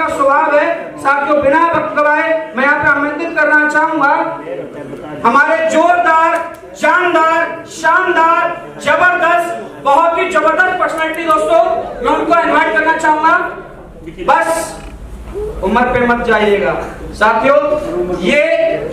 इनका स्वभाव है। साथियों, बिना वक्त गवाए मैं यहाँ पे आमंत्रित करना चाहूंगा हमारे जोरदार, जानदार, शानदार, जबरदस्त, बहुत ही जबरदस्त पर्सनैलिटी दोस्तों, मैं उनको इनवाइट करना चाहूंगा। बस उम्र पे मत जाइएगा साथियों, ये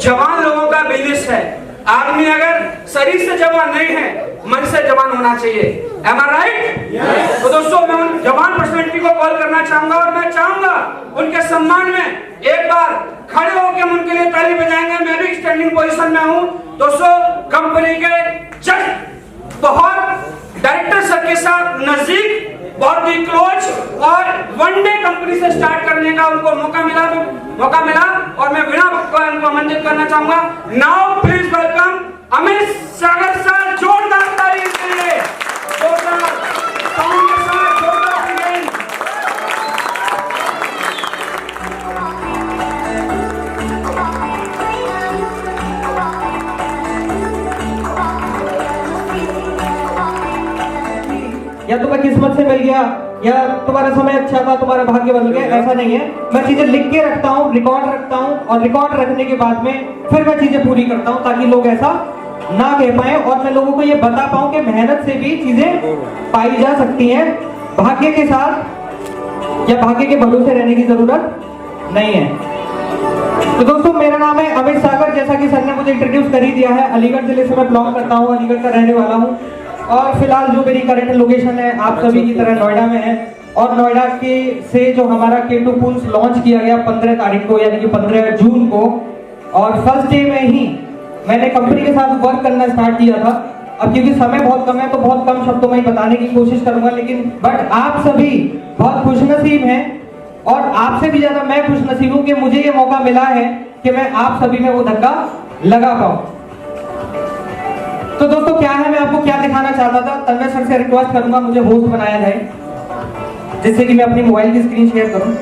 जवान लोगों का बिजनेस है। आदमी अगर शरीर से जवान नहीं है, मन से जवान होना चाहिए। Am I right? Yes. तो दोस्तों, मैं उन जवान पर्सनैलिटी को कॉल करना चाहूंगा और मैं चाहूंगा उनके सम्मान में एक बार खड़े होकर हम उनके लिए ताली बजाएंगे। मैं भी स्टैंडिंग पोजीशन में हूं। दोस्तों, कंपनी के जस्ट बहुत डायरेक्टर सर के साथ नजदीक, बहुत ही क्लोज और वनडे कंपनी से स्टार्ट करने का उनको मौका मिला और मैं बिना वक्त को उनको आमंत्रित करना चाहूंगा। Now please welcome Amit Sagar sir. जोरदार ताली के लिए, जोरदार साउंड के साथ, जोरदार ताली। या तुम्हें किस्मत से मिल गया या तुम्हारा समय अच्छा था, तुम्हारा भाग्य बदल गया, ऐसा नहीं है। मैं चीजें लिख के रखता हूँ, रिकॉर्ड रखता हूँ और रिकॉर्ड रखने के बाद में फिर मैं चीजें पूरी करता हूँ ताकि लोग ऐसा ना कह पाए और मैं लोगों को ये बता पाऊँ कि मेहनत से भी चीजें पाई जा सकती हैं। भाग्य के साथ या भाग्य के भरोसे रहने की जरूरत नहीं है। तो दोस्तों, मेरा नाम है अमित सागर। जैसा कि सर ने मुझे इंट्रोड्यूस कर ही दिया है, अलीगढ़ जिले से मैं बिलोंग करता हूँ, अलीगढ़ का रहने वाला हूँ और फिलहाल जो मेरी करंट लोकेशन है आप सभी की तरह नोएडा में है। और नोएडा के से जो हमारा K2 पूल्स लॉन्च किया गया 15 तारीख को, यानी कि 15 जून को, और फर्स्ट डे में ही मैंने कंपनी के साथ वर्क करना स्टार्ट किया था। अब क्योंकि समय बहुत कम है तो बहुत कम शब्दों में ही बताने की कोशिश करूंगा, लेकिन बट आप सभी बहुत खुशनसीब हैं और आपसे भी ज्यादा मैं खुशनसीब हूँ कि मुझे ये मौका मिला है कि मैं आप सभी में वो धक्का लगा पाऊँ। तो दोस्तों, क्या है, मैं आपको क्या दिखाना चाहता था। तन्मय सर से रिक्वेस्ट करूंगा मुझे होस्ट बनाया जाए, जिससे कि मैं अपनी मोबाइल की स्क्रीन शेयर करूं।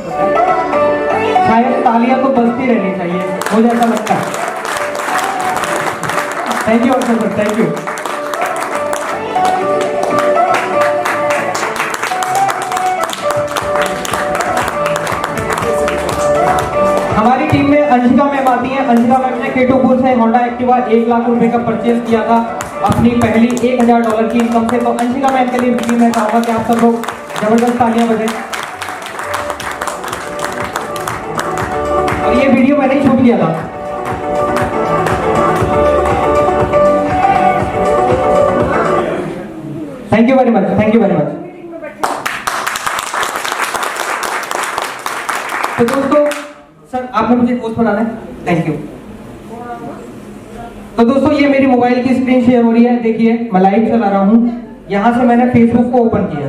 शायद तालियां तो बजती रहनी चाहिए, मुझे ऐसा लगता है। थैंक यू अक्षर सर, थैंक यू। हमारी टीम में अंशिका मैम आती हैं। अंशिका मैम ने K2 पूल से होंडा एक्टिवा 1 लाख रुपए का परचेज किया था अपनी पहली $1000 की इनकम से। तो अंशिका मैम के लिए भी मैं चाहूंगा कि आप सब लोग जबरदस्त तालियां बजाएं। और ये वीडियो मैंने ही शूट किया था। Thank you very much, thank you very much. तो दोस्तों, सर आपने मुझे पोस्ट बनाना है, थैंक यू। तो दोस्तों, ये मेरी मोबाइल की स्क्रीन शेयर हो रही है। देखिए, मैं लाइव चला रहा हूँ। यहाँ से मैंने फेसबुक को ओपन किया,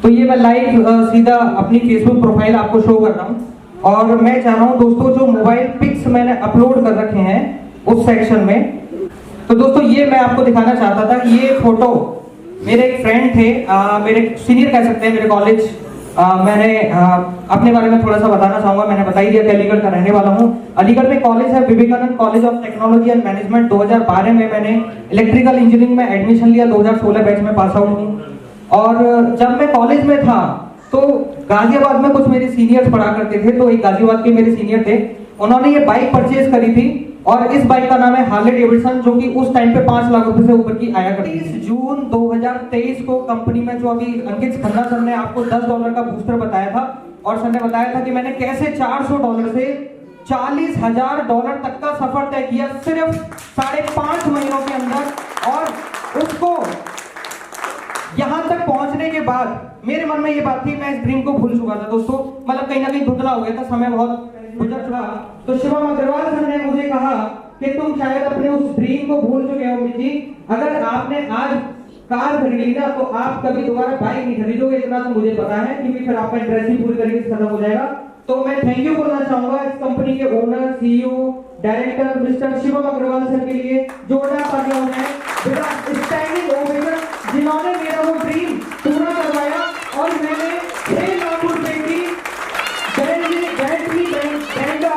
तो ये मैं लाइव सीधा अपनी फेसबुक प्रोफाइल आपको शो कर रहा हूँ। और मैं चाह रहा हूँ दोस्तों, जो मोबाइल पिक्स मैंने अपलोड कर रखे हैं उस सेक्शन में, तो दोस्तों ये मैं आपको दिखाना चाहता था कि ये फोटो मेरे एक फ्रेंड थे, मेरे सीनियर कह सकते हैं मेरे कॉलेज। मैंने अपने बारे में थोड़ा सा बताना चाहूंगा। मैंने बता ही दिया कि अलीगढ़ का रहने वाला हूँ। अलीगढ़ में कॉलेज है Vivekananda college of technology and management. 2012 में मैंने इलेक्ट्रिकल इंजीनियरिंग में एडमिशन लिया, 2016 बैच में पास आउट हूँ। और जब मैं कॉलेज में था तो गाजियाबाद में कुछ मेरे सीनियर्स पढ़ा करते थे, तो एक गाजियाबाद के मेरे सीनियर थे, उन्होंने ये बाइक परचेज करी थी और इस बाइक का नाम है हार्ले डेविडसन, जो कि उस टाइम पे 5 लाख रुपए से ऊपर की आया करती थी। जून 2023 को कंपनी में, जो अभी अंकित खन्ना सर ने आपको $10 का बूस्टर बताया था, और सर ने बताया था कि मैंने कैसे $400 से $40,000 तक का सफर तय किया सिर्फ 5.5 महीनों के अंदर। और उसको यहाँ तक पहुंचने के बाद मेरे मन में ये बात थी, मैं इस ड्रीम को भूल चुका था दोस्तों, मतलब कहीं ना कहीं धुंधला हो गया था, समय बहुत गुजर चुका। तो शिवम अग्रवाल सर ने मुझे कहा कि तुम शायद अपने उस ड्रीम को भूल चुके हो अमित जी, अगर आपने आज कार खरीद ली ना तो आप कभी दोबारा बाइक नहीं खरीदोगे, इतना तो मुझे पता है, क्योंकि फिर आपका इंटरेस्ट ही पूरी तरीके से खत्म हो जाएगा। तो मैं थैंक यू बोलना चाहूंगा इस कंपनी के owner, CEO, director mister Shivam Agarwal sir के लिए। जोरदार तालियां हो जाए बेटा, स्टैंडिंग ओवेशन, जिन्होंने मेरा वो ड्रीम पूरा करवाया। और मैंने 6 लाख रुपए की बैटरी बैंडा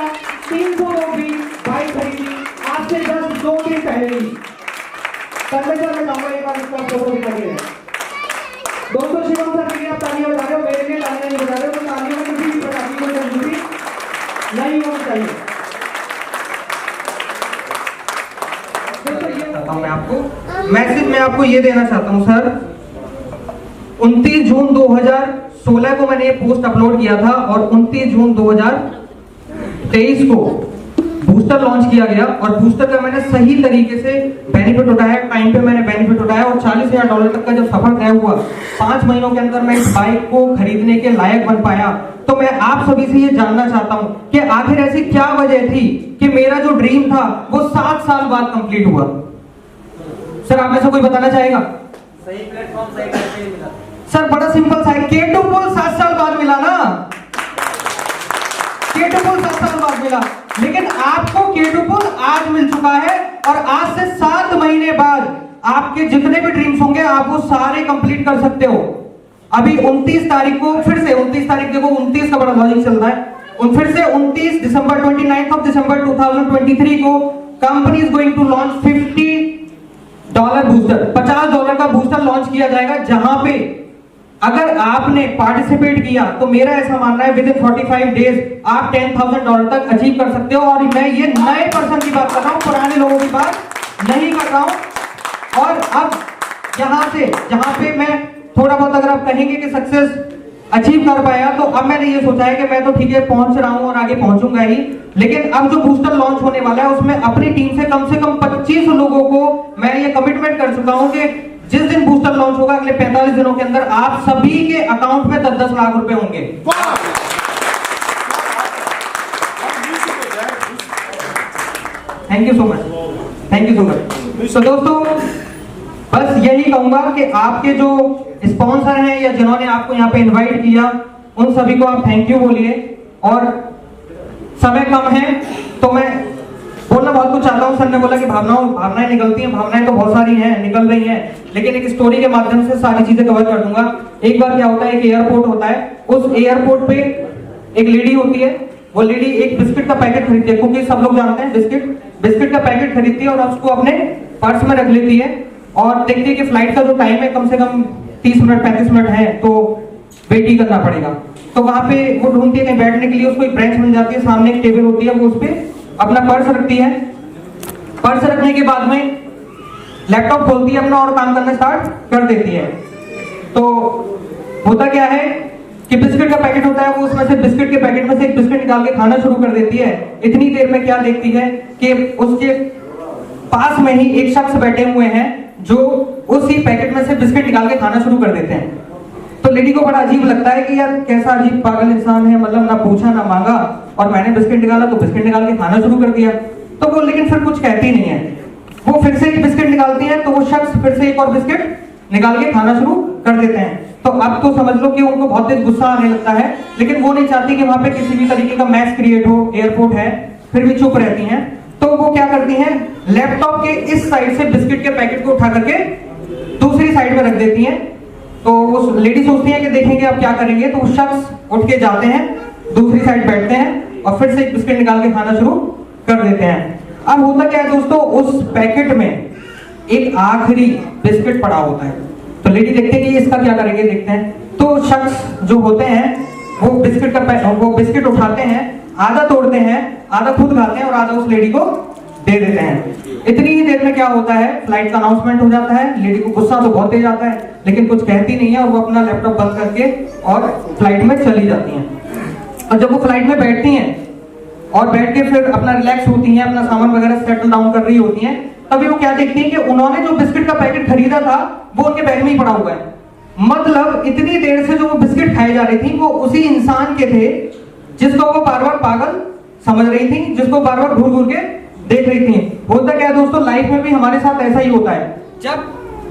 300 की बाइक खरीदी आज से 2 दिन पहले ही। तन्मय सर मैं चाहूंगा एक बार इसका फोटो दिखाइए दोस्तों। शिवम सर के लिए आप तालियां बजा रहे हो, मेरे लिए तालियां नहीं बजा रहे हो, तो तालियों में चाहता हूं मैं आपको मैसेज में आपको ये देना चाहता हूं सर, 29 जून 2016 को मैंने ये पोस्ट अपलोड किया था और 29 जून 2023 को बूस्टर लॉन्च किया गया और बूस्टर का मैंने सही तरीके से बेनिफिट उठाया, टाइम पे मैंने बेनिफिट उठाया और $40,000 तक का जब सफर तय हुआ, 5 महीनों के अंदर मैं इस बाइक को खरीदने के लायक बन पाया। तो मैं आप सभी से ये जानना चाहता हूं कि आखिर ऐसी क्या वजह थी कि मेरा जो ड्रीम था वो 7 साल बाद कंप्लीट हुआ। सर आप में से कोई बताना चाहेगा? सही प्लेटफॉर्म सही टाइम पे मिला सर बड़ा सिंपल सा है, K2 पुल 7 साल बाद मिला ना, K2 पुल 7 साल बाद मिला, लेकिन आपको K2 पुल आज मिल चुका है और आज से 7 महीने बाद आपके जितने भी ड्रीम्स होंगे आप वो सारे कंप्लीट कर सकते हो। अभी 29 तारीख को फिर से 29 तारीख, देखो 29 का बड़ा लॉजिक चल रहा है, फिर से 29 दिसंबर 29 दिसंबर 2023 को company is going to launch $50 booster, $50 का बूस्टर लॉन्च किया जाएगा, जहां पे अगर आपने पार्टिसिपेट किया तो मेरा ऐसा मानना है विद इन 45 डेज आप $10,000 तक अचीव कर सकते हो। और मैं ये नए पर्सन की बात कर रहा हूं, पुराने लोगों की बात नहीं कर रहा हूं। और अब यहां से जहां पे मैं थोड़ा बहुत अगर आप कहेंगे कि सक्सेस अचीव कर पाया, तो अब मैंने ये सोचा है कि मैं तो ठीक है पहुंच रहा हूं और आगे पहुंचूंगा ही, लेकिन अब जो बूस्टर लॉन्च होने वाला है उसमें अपनी टीम से कम 25 लोगों को मैं ये कमिटमेंट कर चुका हूं कि जिस दिन बूस्टर लॉन्च होगा अगले 45 दिनों के अंदर आप सभी के अकाउंट में 10-10 लाख रुपए होंगे। Thank you so much, thank you so much. तो दोस्तों बस यही कहूंगा कि आपके जो स्पॉन्सर हैं या जिन्होंने आपको यहाँ पे इनवाइट किया उन सभी को आप थैंक यू बोलिए। और समय कम है तो मैं बोलना बहुत कुछ चाहता हूँ। सर ने बोला कि भावनाएं निकलती हैं, भावनाएं तो बहुत सारी हैं, निकल रही हैं, लेकिन एक स्टोरी के माध्यम से सारी चीजें कवर कर दूंगा। एक बार क्या होता है, एक एयरपोर्ट होता है, उस एयरपोर्ट पे एक लेडी होती है, वो लेडी एक बिस्किट का पैकेट खरीदती है, क्योंकि सब लोग जानते हैं बिस्किट का पैकेट खरीदती है और उसको अपने पर्स में रख लेती है और देखती है कि फ्लाइट का जो टाइम है कम से कम 30 मिनट 35 मिनट है, तो वेट ही करना पड़ेगा। तो वहां पे वो ढूंढती है कहीं बैठने के लिए, उसको एक बेंच मिल जाती है, सामने एक टेबल होती है, वो उस पर अपना पर्स रखती है। पर्स रखने के बाद में लैपटॉप खोलती है अपना और काम करना स्टार्ट कर देती है। तो होता क्या है कि बिस्किट का पैकेट होता है, वो उसमें से बिस्किट के पैकेट में से एक बिस्किट निकाल के खाना शुरू कर देती है। इतनी देर में क्या देखती है कि उसके पास में ही एक शख्स बैठे हुए हैं जो उसी पैकेट में से बिस्किट निकाल के खाना शुरू कर देते हैं। तो लेडी को बड़ा अजीब लगता है कि यार कैसा अजीब पागल इंसान है, मतलब ना पूछा ना मांगा और मैंने बिस्किट निकाला तो बिस्किट निकाल के खाना शुरू कर दिया। तो वो लेकिन फिर कुछ कहती नहीं है। वो फिर से एक बिस्किट निकालती है तो वो शख्स फिर से एक और बिस्किट निकाल के खाना शुरू कर देते हैं। तो अब तो समझ लो कि उनको बहुत तेज गुस्सा आने लगता है, लेकिन वो नहीं चाहती कि वहां पे किसी भी तरीके का मैस क्रिएट हो, एयरपोर्ट है, फिर भी चुप रहती हैं। तो वो क्या करती हैं, लैपटॉप के इस साइड से बिस्किट के पैकेट को उठा करके दूसरी साइड में रख देती हैं। तो वो लेडी सोचती है कि देखेंगे अब क्या करेंगे, तो वो शख्स उठ के जाते हैं, दूसरी साइड बैठते हैं और फिर से एक बिस्किट निकाल के खाना शुरू कर देते हैं। अब होता क्या है दोस्तों, उस पैकेट में एक आखिरी बिस्किट पड़ा होता है। तो लेडी देखते हैं कि इसका क्या करेंगे, देखते हैं। तो शख्स जो होते हैं वो बिस्किट उठाते हैं, आधा तोड़ते हैं, आधा खुद खाते हैं और आधा उस लेडी को दे देते हैं। इतनी ही देर में क्या होता है, फ्लाइट का अनाउंसमेंट हो जाता है। लेडी को गुस्सा तो बहुत तेज आता है, लेकिन कुछ कहती नहीं है और वो अपना लैपटॉप बंद करके और फ्लाइट में चली जाती हैं। और जब वो फ्लाइट में बैठती हैं और बैठ के फिर अपना रिलैक्स होती हैं, अपना सामान वगैरह सेटल डाउन कर रही होती हैं, तभी वो क्या देखती हैं कि उन्होंने जो बिस्किट का पैकेट खरीदा था वो उनके बैग में ही पड़ा हुआ है। मतलब इतनी देर से जो वो बिस्किट खाई जा रही थी वो उसी इंसान के थे जिसको वो बार बार पागल समझ रही थी, जिसको बार बार घूर घूर के देख रही थी। होता क्या है दोस्तों, लाइफ में भी हमारे साथ ऐसा ही होता है। जब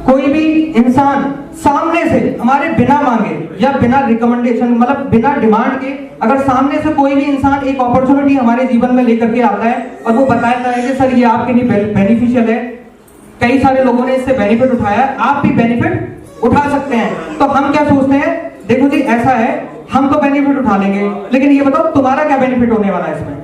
कोई भी इंसान सामने से हमारे बिना मांगे या बिना रिकमेंडेशन, मतलब बिना डिमांड के, अगर सामने से कोई भी इंसान एक अपॉर्चुनिटी हमारे जीवन में लेकर के आता है और वो बताता है कि सर ये आपके लिए बेनिफिशियल है, कई सारे लोगों ने इससे बेनिफिट उठाया, आप भी बेनिफिट उठा सकते हैं, तो हम क्या सोचते हैं, देखो जी ऐसा है, हम तो बेनिफिट उठा लेंगे, लेकिन ये बताओ तुम्हारा क्या बेनिफिट होने वाला है इसमें।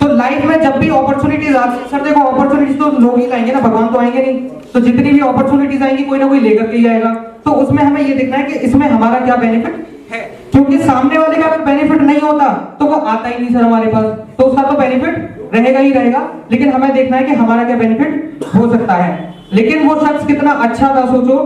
तो लाइफ में जब भी अपॉर्चुनिटीज आती है, सर देखो अपॉर्चुनिटीज तो लोग ही लाएंगे ना, भगवान तो आएंगे नहीं। तो जितनी भी अपॉर्चुनिटीज आएंगी कोई ना कोई लेकर के ही आएगा। तो उसमें हमें ये देखना है कि इसमें हमारा क्या बेनिफिट है, क्योंकि सामने वाले का अगर बेनिफिट नहीं होता तो वो आता ही नहीं सर हमारे पास, तो उसका तो बेनिफिट रहेगा ही रहेगा, लेकिन हमें देखना है कि हमारा क्या बेनिफिट हो सकता है। लेकिन वो शख्स कितना अच्छा था, सोचो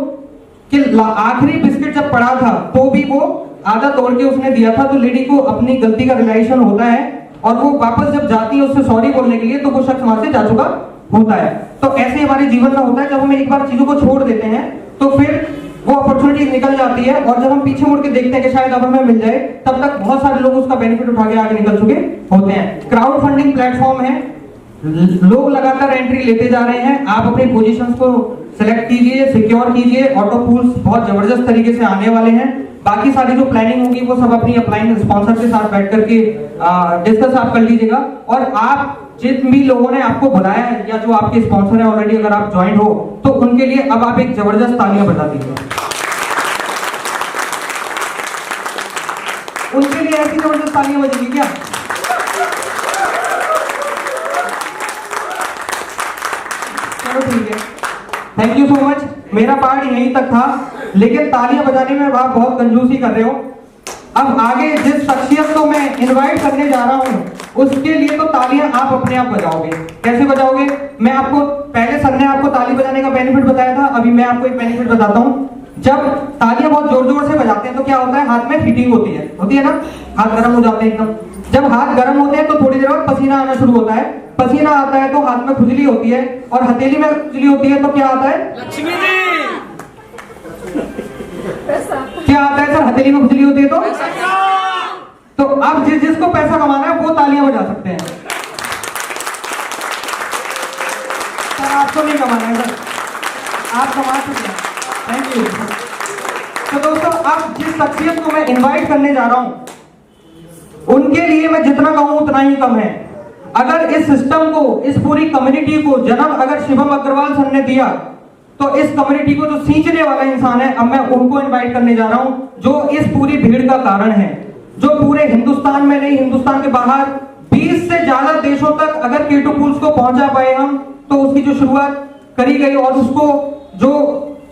कि आखिरी बिस्किट जब पड़ा था तो भी वो आधा तोड़ के उसने दिया था। तो लेडी को अपनी गलती का रियलाइजेशन होता है और वो वापस जब जाती है उससे सॉरी बोलने के लिए, तो वो शख्स वहां से जा चुका होता है। तो ऐसे हमारे जीवन में होता है, जब हम एक बार चीजों को छोड़ देते हैं तो फिर वो अपॉर्चुनिटी निकल जाती है, और जब हम पीछे मुड़ के देखते हैं कि शायद अब हमें मिल जाए, तब तक बहुत सारे लोग उसका बेनिफिट उठा के आगे निकल चुके होते हैं। क्राउड फंडिंग प्लेटफॉर्म है, लोग लगातार एंट्री लेते जा रहे हैं। आप अपनी पोजीशंस को सिलेक्ट कीजिए, सिक्योर कीजिए। ऑटो पूल्स बहुत जबरदस्त तरीके से आने वाले हैं। बाकी सारी जो प्लानिंग होगी वो सब अपनी अपलाइन स्पॉन्सर के साथ बैठ करके डिस्कस आप कर लीजिएगा। और आप जिन भी लोगों ने आपको बुलाया है या जो आपके स्पॉन्सर है ऑलरेडी, अगर आप ज्वाइन हो तो उनके लिए अब आप एक जबरदस्त तालियां बजा दीजिए। उनके लिए ऐसी जबरदस्त तालियां बजेगी क्या? चलो ठीक है, थैंक यू सो मच। मेरा पार्ट यहीं तक था, लेकिन तालियां बजाने में आप बहुत कंजूसी कर रहे हो। अब आगे जिस शख्सियत को मैं इनवाइट करने जा रहा हूं उसके लिए तो तालियां आप अपने आप बजाओगे। कैसे बजाओगे? मैं आपको पहले सर ने आपको ताली बजाने का बेनिफिट बताया था, अभी मैं आपको एक बेनिफिट बताता हूं। जब तालियां बहुत जोर जोर से बजाते हैं तो क्या होता है, हाथ में हीटिंग होती है ना, हाथ गर्म हो जाते हैं एकदम। जब हाथ गर्म होते हैं तो थोड़ी देर बाद पसीना आना शुरू होता है। पसीना आता है तो हाथ में खुजली होती है, और हथेली में खुजली होती है तो क्या आता है? लक्ष्मी जी। क्या आता है सर? हथेली में खुजली होती है तो अब जिसको पैसा कमाना है वो तालियां बजा सकते हैं। सर आपको नहीं कमाना है सर, आप कमा सकते हैं। Thank you. तो दोस्तों, अब जिस शख्सियत को मैं इनवाइट करने जा रहा हूं उनके लिए मैं जितना कहूं उतना ही कम है। अगर इस सिस्टम को, इस पूरी कम्युनिटी को जन्म अगर शिवम अग्रवाल सर ने दिया, तो इस कम्युनिटी को जो सींचने वाला इंसान है, अब मैं उनको इनवाइट करने जा रहा हूं, जो इस पूरी भीड़ का कारण है, जो पूरे हिंदुस्तान में नहीं, हिंदुस्तान के बाहर 20 से ज्यादा देशों तक अगर K2 पूल्स को पहुंचा पाए हम, तो उसकी जो शुरुआत करी गई और उसको जो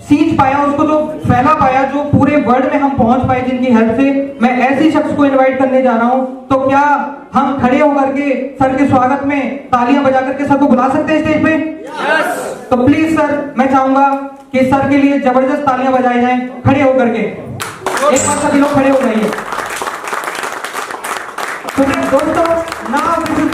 सींच पाया, उसको जो फैला पाया, जो पूरे वर्ल्ड में हम पहुंच पाए जिनकी हेल्प से, मैं ऐसी शख्स को इनवाइट करने जा रहा हूं। तो क्या हम खड़े होकर के सर के स्वागत में तालियां बजा करके सर को बुला सकते हैं स्टेज पे? यस। तो प्लीज सर, मैं चाहूंगा कि सर के लिए जबरदस्त तालियां बजाई जाएं खड़े होकर के। एक बार सभी लोग खड़े हो जाइए। तो दोस्तों, नाउ दिस इज